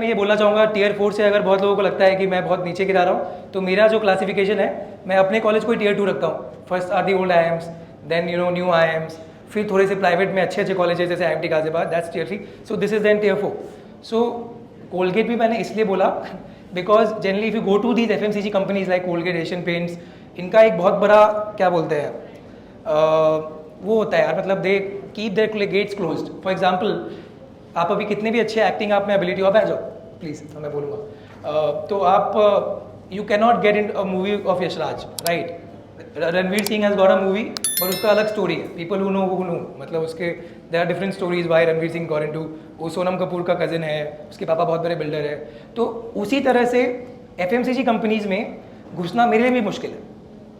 मैं ये बोलना चाहूँगा टियर 4 से अगर बहुत लोगों को लगता है कि मैं बहुत नीचे गिरा रहा हूँ, तो मेरा जो क्लासिफिकेशन है, मैं अपने कॉलेज को टियर 2 रखता हूँ। First are the old IIMs, then new IIMs, फिर थोड़े से प्राइवेट में अच्छे कॉलेजेस जैसे IIT Ghaziabad, that's tier 3, so this is then tier 4। So Colgate भी मैंने इसलिए बोला because generally if you go to these FMCG companies like Colgate, Asian paints, इनका एक बहुत बड़ा क्या बोलते हैं वो होता है यार, मतलब they keep their gates closed. For example, आप अभी कितने भी अच्छे एक्टिंग आप में एबिलिटी हो, आप आ जाओ प्लीज़, मैं बोलूँगा, तो आप you can not get in a movie of Yashraj, right? Ranveer Singh has got a movie, but उसका अलग स्टोरी है, पीपल हु नो मतलब उसके there are different stories why Ranveer Singh got into. वो सोनम कपूर का कज़न है, उसके पापा बहुत बड़े बिल्डर है। तो उसी तरह से FMCG कंपनीज में घुसना मेरे लिए भी मुश्किल है।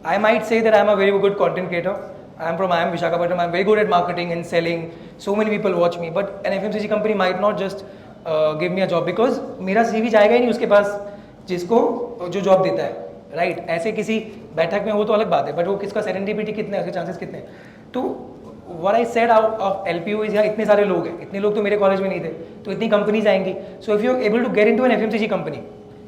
I might say that I am a very good content creator, I am from Visakhapatnam, I am very good at marketing and selling, so many people watch me, but an FMCG company might not just give me a job because मेरा CV जाएगा ही नहीं उसके पास जिसको जो job देता है, right? ऐसे किसी बैठक में हो तो अलग बात है, बट वो किसका सेरेंडिपिटी कितने, उसके चांसेस कितने हैं? तो what I said out of LPO is, यहाँ इतने सारे लोग हैं, इतने लोग तो मेरे कॉलेज में नहीं थे, तो इतनी कंपनीज आएंगी। So if you are able to get into an FMCG company,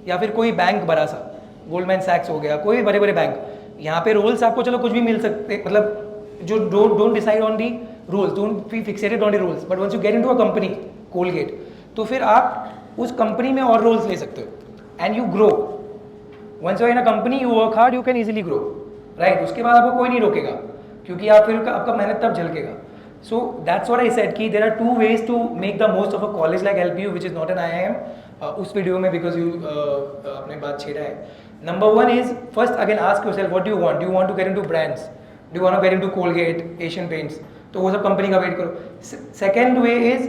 या फिर कोई बैंक बड़ा सा, गोल्डमैन सैक्स हो गया, कोई बड़े बड़े बैंक, यहाँ पे रोल्स आपको चलो कुछ भी मिल सकते, मतलब जो don't decide on the rules, don't be fixated on the rules, but once you get into a company, Colgate, तो फिर आप उस कंपनी में और रोल्स ले सकते हो and you grow. Once you are in a company, you work hard, you can easily grow, right? उसके बाद आपको कोई नहीं रोकेगा, क्योंकि आप फिर आपका मेहनत तब झलकेगा। So that's what I said कि there are two ways to make the most of a college like LPU, which is not an IIM. उस वीडियो में because you अपने बात छेड़ा है। Number one is first again ask yourself what do you want? Do you want to get into brands? Do you want to get into Colgate, Asian Paints? तो वो सब company का wait करो। Second way is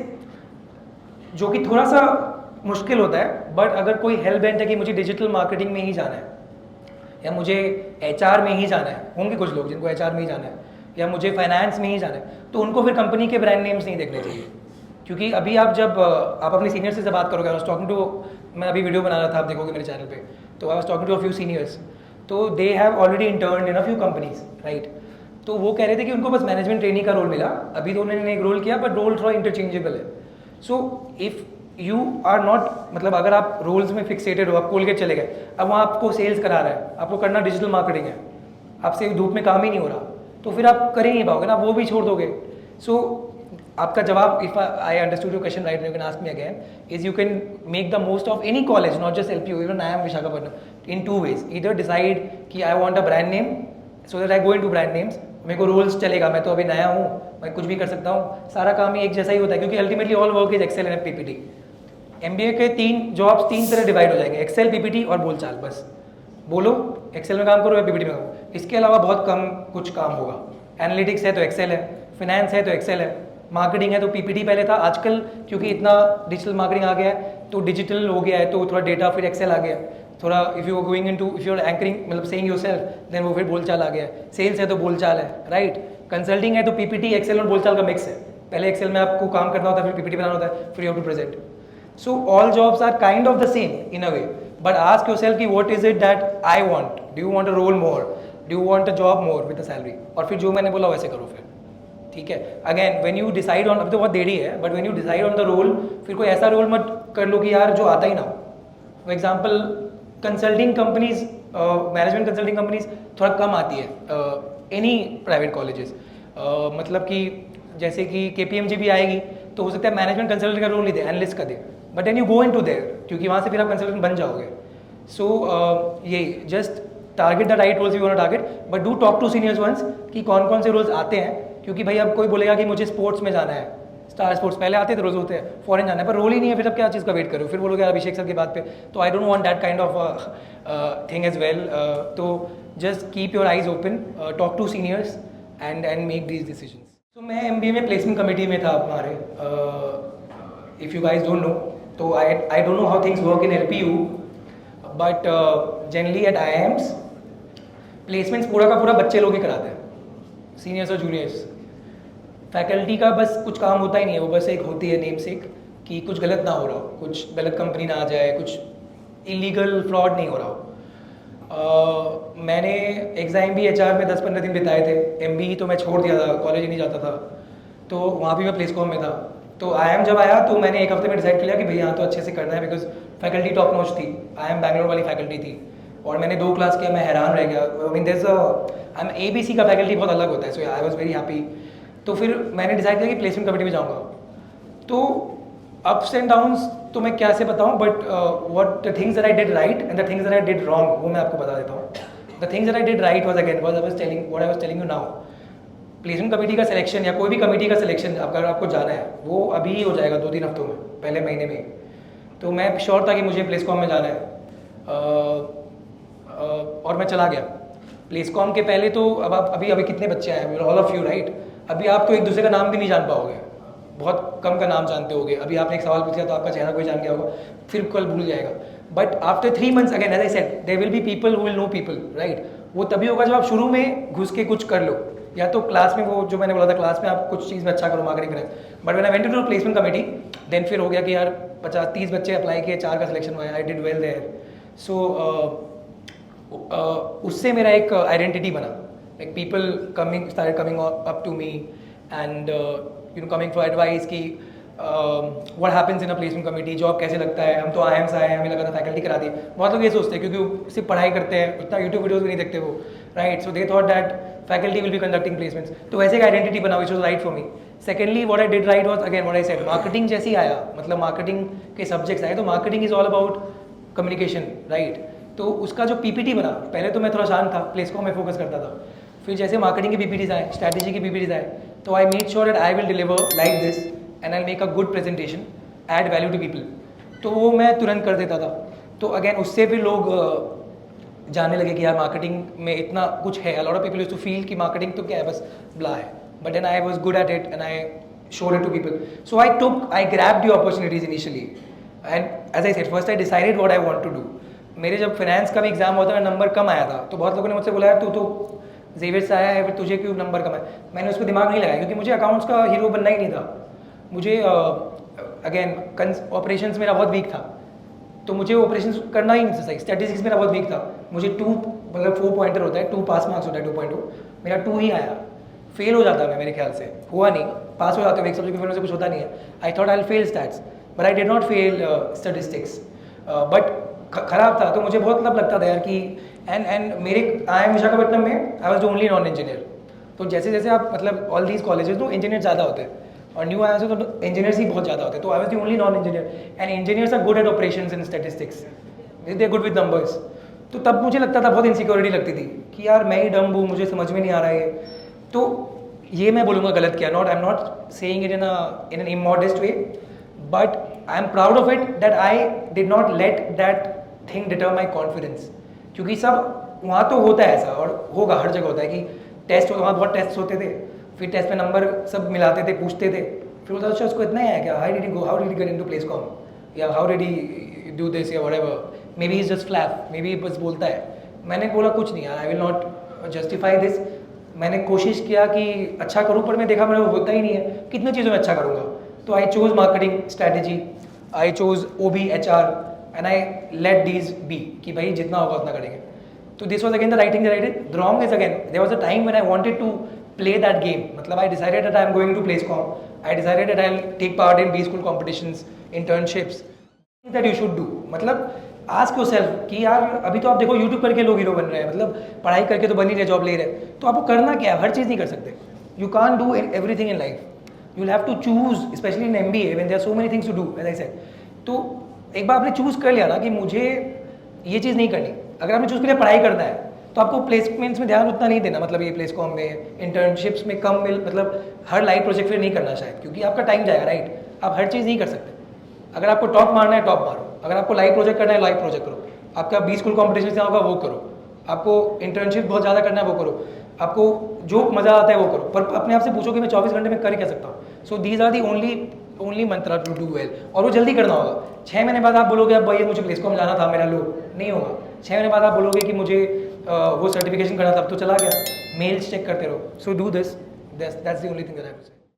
जो कि थोड़ा सा मुश्किल होता है, बट अगर कोई हेल्प बेंट है कि मुझे डिजिटल मार्केटिंग में ही जाना है, या मुझे HR में ही जाना है, होंगे कुछ लोग जिनको HR में ही जाना है, या मुझे फाइनेंस में ही जाना है, तो उनको फिर कंपनी के ब्रांड नेम्स नहीं देखने चाहिए। क्योंकि अभी आप जब आप अपने सीनियर से बात करोगे, टॉकिंग टू, मैं अभी वीडियो बना रहा था, आप देखोगे मेरे चैनल पे, तो I was talking to a few seniors, तो they have already intern in a few companies, right? तो वो कह रहे थे कि उनको बस मैनेजमेंट ट्रेनिंग का रोल मिला, अभी तो उन्होंने एक रोल किया, बट रोल थोड़ा इंटरचेंजेबल है। So if you are not, मतलब अगर आप रोल्स में फिक्सेटेड हो, आप कोलगेट चले गए, अब वहाँ आपको सेल्स करा रहा है, आपको करना डिजिटल मार्केटिंग है, आपसे धूप में काम ही नहीं हो रहा, तो फिर आप कर ही नहीं पाओगे ना, वो भी छोड़ दोगे। सो आपका जवाब, if I understood your question right, you can ask me again, is you can make the most of any college, not just LPU, even IIM Visakhapatnam, in two ways. Either decide कि I want a brand name, so that I go into brand names, मेरे को roles चलेगा, मैं तो अभी नया हूँ, मैं कुछ भी कर सकता हूँ, सारा काम ही एक जैसा ही होता है, क्योंकि ultimately all work is Excel and PPT। MBA के 3 जॉब्स 3 तरह डिवाइड हो जाएंगे, एक्सेल, PPT और बोलचाल। बस बोलो, एक्सेल में काम करो या PPT में करो, इसके अलावा बहुत कम कुछ काम होगा। एनालिटिक्स है तो एक्सेल है, फिनेंस है तो एक्सेल है, मार्केटिंग है तो PPT पहले था, आजकल क्योंकि इतना डिजिटल मार्केटिंग आ गया है तो डिजिटल हो गया है, तो थोड़ा डेटा, फिर एक्सेल आ गया, थोड़ा if you going into, if you are anchoring, मतलब सेइंग योरसेल्फ, देन वो फिर बोलचाल आ गया है। सेल्स है तो बोलचाल है, राइट? कंसल्टिंग है तो PPT, एक्सेल और बोलचाल का मिक्स है। पहले एक्सेल में आपको काम करना होता है, फिर PPT बनाना होता है, फिर you have to present. So all jobs are kind of the same in a way, but ask yourself कि what is it that I want? Do you want a role more? Do you want a job more with a salary? और फिर जो मैंने बोला वैसे करो फिर, ठीक है? Again when you decide on, अब तो बहुत देरी है, but when you decide on the role, फिर कोई ऐसा रोल मत कर लो कि यार जो आता ही ना हो। For example consulting companies, management consulting companies थोड़ा कम आती है, एनी प्राइवेट कॉलेजेस, मतलब कि जैसे कि KPMG भी आएगी तो हो सकता है मैनेजमेंट कंसल्टेंट का रोल नहीं दे, एनालिस्ट का दे, but then you go into there, क्योंकि वहाँ से फिर आप कंसल्टेंट बन जाओगे। सो ये just target the right roles you want to target, but do talk to seniors once कि कौन कौन से रोल्स आते हैं, क्योंकि भाई अब कोई बोलेगा कि मुझे स्पोर्ट्स में जाना है, स्टार स्पोर्ट्स पहले आते थे, रोज होते हैं, फॉरेन जाना है, पर रोल ही नहीं है, फिर अब क्या चीज़ का वेट करो, फिर बोलोगे यार अभिषेक सर की बात पे, तो I don't want that kind of thing as well. तो just keep your eyes open, talk to seniors and make these decisions. तो मैं MBA में प्लेसमेंट कमेटी में था हमारे, if you guys don't know, तो I don't know how things work in LPU, but generally at IIMs placements पूरा का पूरा बच्चे लोग ही कराते हैं, सीनियर्स और जूनियर्स। फैकल्टी का बस कुछ काम होता ही नहीं है, वो बस एक होती है नेम सेक कि कुछ गलत ना हो रहा हो, कुछ गलत कंपनी ना आ जाए, कुछ इलीगल फ्रॉड नहीं हो रहा हो। मैंने एग्ज़ाम भी HR में 10-15 दिन बिताए थे, MBE तो मैं छोड़ दिया था, कॉलेज ही नहीं जाता था, तो वहाँ भी मैं प्लेसकॉम में था। तो IIM जब आया तो मैंने एक हफ्ते में डिसाइड किया कि भैया यहाँ तो अच्छे से करना है, बिकॉज फैकल्टी टॉप नॉच थी, IIM बैंगलोर वाली फैकल्टी थी, और मैंने 2 क्लास किया, मैं हैरान रह गया। I mean there is ABC का फैकल्टी बहुत अलग होता है, so I was very happy. तो फिर मैंने डिसाइड किया कि प्लेसमेंट कमेटी में जाऊँगा। तो अप्स एंड डाउन्स तो मैं क्या से बताऊँ, but what the things that I did right and the things that I did wrong वो मैं आपको बता देता हूँ। The things that I did right was again what I was telling you now, placement committee का selection या कोई भी कमेटी का सिलेक्शन अगर आपको जाना है वो अभी ही हो जाएगा 2-3 हफ्तों में, पहले महीने में। तो मैं श्योर था कि मुझे प्लेसकॉम में जाना है, और मैं चला गया। प्लेसकॉम के पहले तो अब आप अभी कितने बच्चे आए हैं, ऑल ऑफ यू राइट, अभी आप तो एक दूसरे का नाम भी नहीं जान पाओगे, बहुत कम का नाम जानते होगे। अभी आपने एक सवाल पूछा तो आपका चेहरा कोई जान गया होगा, फिर कल भूल जाएगा। But after 3 months again as I said there will be people who will know people, right. वो तभी होगा जब आप शुरू में घुस के कुछ कर लो, या तो क्लास में वो जो मैंने बोला था क्लास में आप कुछ चीज़ में अच्छा करो, मार्केटिंग करें। But when I went to placement committee then फिर हो गया कि यार 50-30 बच्चे अप्लाई किए, 4 का सिलेक्शन हुआ, I did well there. So उससे मेरा एक आइडेंटिटी बना, like people started coming up to me and you know coming for advice कि what happens in a placement committee, job कैसे लगता है। हम तो IIM से आए हैं, हमें लगा था फैकल्टी करा दी। बहुत लोग ये सोचते हैं क्योंकि सिर्फ पढ़ाई करते हैं, उतना यूट्यूब वीडियोस भी नहीं देखते वो, right. So they thought that faculty will be conducting placements. तो वैसे एक आइडेंटिटी बना which was right for me. Secondly what I did right was again what I said, marketing जैसी आया, मतलब मार्केटिंग के सब्जेक्ट्स आए, तो marketing is all about communication, right. तो उसका जो PPT बना, पहले तो मैं थोड़ा शांत था, प्लेसकॉम में फोकस करता था। फिर जैसे मार्केटिंग के PPTs आए, स्ट्रैटेजी के PPTs आए, तो I made sure that I will deliver like this and I make a good presentation, add value to people. तो वो मैं तुरंत कर देता था। तो अगेन उससे भी लोग जानने लगे कि यार मार्केटिंग में इतना कुछ है। A lot of people used to feel कि मार्केटिंग तो क्या है, बस ब्ला है, but then I was good at it and I showed it to people. So I grabbed the opportunities initially, and as I said, first I decided what I want to do. मेरे जब finance का भी exam होता है, number कम आया था, तो बहुत लोगों ने मुझसे बोला यार तू तो जेवियर से आया है, फिर तुझे क्यों नंबर कम है। मैंने उस पर दिमाग नहीं लगाया क्योंकि मुझे अकाउंट्स का हीरो बनना ही नहीं था। मुझे अगेन ऑपरेशंस मेरा बहुत वीक था, तो मुझे ऑपरेशंस करना ही नहीं था सही। स्टैटिस्टिक्स मेरा बहुत वीक था, मुझे 2 मतलब 4 पॉइंटर होता है, 2 पास मार्क्स होता है, 2.2 मेरा 2 ही आया। फेल हो जाता मैं मेरे ख्याल से, हुआ नहीं, पास हो जाते, एक सब्जेक्ट में फेल से कुछ होता नहीं है। I thought I will fail stats but I did not fail statistics. But खराब था, तो मुझे बहुत मतलब लगता था यार कि एंड मेरे IIM विशाखापट्टनम में आई was the only non engineer. तो जैसे जैसे आप मतलब ऑल दीज कॉलेजेस तो इंजीनियर ज़्यादा होते हैं, और न्यू आया से तो इंजीनियर्स ही बहुत ज़्यादा होते हैं। तो I was the only non engineer and engineers are good at operations in statistics, they are good with numbers. तो तब मुझे लगता था, बहुत इनसिक्योरिटी लगती थी कि यार मैं ही डम हूँ, मुझे समझ में नहीं आ रहा है। तो ये मैं बोलूँगा गलत किया, I am not saying it in an immodest way, but I am proud of it that I did not let that thing deter my confidence. क्योंकि सब वहाँ तो होता है ऐसा, और होगा, हर जगह होता है कि टेस्ट, वहाँ बहुत टेस्ट होते थे, फिर टेस्ट में नंबर सब मिलाते थे, पूछते थे, फिर बोलता अच्छा उसको इतना ही है क्या, how did he get into placecom, या how did he do this या whatever, maybe is just flap, maybe बस बोलता है। मैंने बोला कुछ नहीं यार, I will not justify this. मैंने कोशिश किया कि अच्छा करूँ, पर मैं देखा मेरा होता ही नहीं है, कितनी चीज़ों में अच्छा करूँगा। तो I chose marketing strategy, I chose OB HR and I let these be कि भाई जितना होगा उतना करेंगे। तो this was again the right thing that I did. The wrong is again there was a time when I wanted to play that game, मतलब I decided that I am going to placecom, I decided that I will take part in B school competitions, internships, that you should do. मतलब ask yourself कि यार अभी तो आप देखो YouTube करके लोग हीरो बन रहे हैं, मतलब पढ़ाई करके तो बन ही रहे, जॉब ले रहे, तो आपको करना क्या है, हर चीज़ नहीं कर सकते। You can't do everything in life, you will have to choose, specially in MBA when there are so many things to do as I said. तो एक बार आपने चूज़ कर लिया ना कि मुझे ये चीज़ नहीं करनी, अगर आपने चूज़ कर लिया पढ़ाई करना है, तो आपको प्लेसमेंट्स में ध्यान उतना नहीं देना, मतलब ये प्लेसकॉम में, इंटर्नशिप्स में कम मिल, मतलब हर लाइव प्रोजेक्ट फिर नहीं करना शायद, क्योंकि आपका टाइम जाएगा, राइट। आप हर चीज़ नहीं कर सकते। अगर आपको टॉप मारना है टॉप मारो, अगर आपको लाइव प्रोजेक्ट करना है लाइव प्रोजेक्ट करो, आपका B स्कूल कॉम्पिटिशन से होगा वो करो, आपको इंटर्नशिप बहुत ज़्यादा करना है वो करो, आपको जो मज़ा आता है वो करो, पर अपने आप से पूछो कि मैं 24 घंटे में कर क्या सकता हूँ। So these are the only mantra to do well, और वो जल्दी करना होगा। 6 महीने बाद आप बोलोगे अब भैया मुझे प्लेसकॉम जाना था, मेरा लो नहीं होगा। 6 महीने बाद आप बोलोगे कि मुझे वो सर्टिफिकेशन करना था, अब तो चला गया, मेल्स चेक करते रहो। So do this, that's the only thing that I will say.